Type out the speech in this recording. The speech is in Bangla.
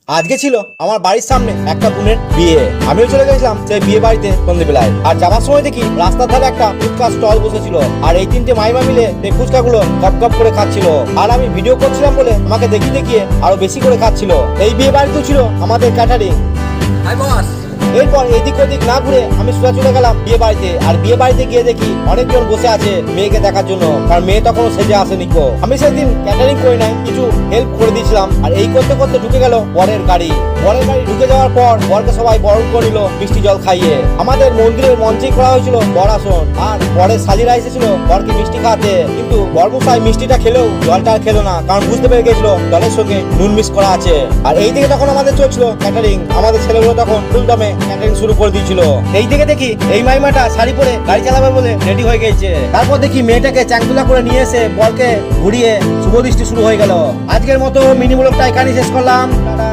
আজকে ছিল আমার বাড়ির সামনে একটা বোনের বিয়ে। আমিও চলে গেছিলাম সেই বিয়ে বাড়িতে সন্ধ্যেবেলায়। আর যাবার সময় দেখি রাস্তার ধারে একটা ফুচকা স্টল বসেছিল, আর এই তিনটে মাইমা মিলে সেই ফুচকাগুলো গপ গপ করে খাচ্ছিল। আর আমি ভিডিও করছিলাম বলে আমাকে দেখিয়ে দেখিয়ে আরো বেশি করে খাচ্ছিল। এই বিয়ে বাড়িতেও ছিল আমাদের ক্যাটারিং। Hi boss. এরপর এদিক ওদিক না ঘুরে আমি সোজা চলে গেলাম বিয়ে বাড়িতে। আর বিয়ে বাড়িতে গিয়ে দেখি অনেকজন বসে আছে মেয়েকে দেখার জন্য, কারণ মেয়ে তখনও সেজে আসেনি কো। আমি সেদিন ক্যাটারিং করে নাই, কিছু হেল্প করে দিয়েছিলাম। আর এই করতে করতে ঢুকে গেল বরের গাড়ি। বরের গাড়ি ঢুকে যাওয়ার পর বরকে সবাই বরণ করে নিল মিষ্টি জল খাইয়ে। আমাদের মন্দিরের মঞ্চেই করা হয়েছিল বর আসন, আর বরের সাজিরা এসেছিল বরকে মিষ্টি খাওয়াতে। কিন্তু বরমশাই মিষ্টিটা খেলেও জলটা আর খেলো না, কারণ বুঝতে পেরে গেছিল জলের সঙ্গে নুন মিক্স করা আছে। আর এই দিকে তখন আমাদের চলছিল ক্যাটারিং। আমাদের ছেলেগুলো তখন ফুলদমে ক্যাটারিং শুরু করে দিয়েছিল। এই দিকে দেখি এই মাইমাটা শাড়ি পরে গাড়ি চালাবে বলে রেডি হয়ে গেছে। তারপর দেখি মেয়েটাকে চাংদুলা করে নিয়ে এসে বরকে ঘুরিয়ে শুভ দৃষ্টি শুরু হয়ে গেল। আজকের মতো মিনি ব্লগটা এখানেই শেষ করলাম।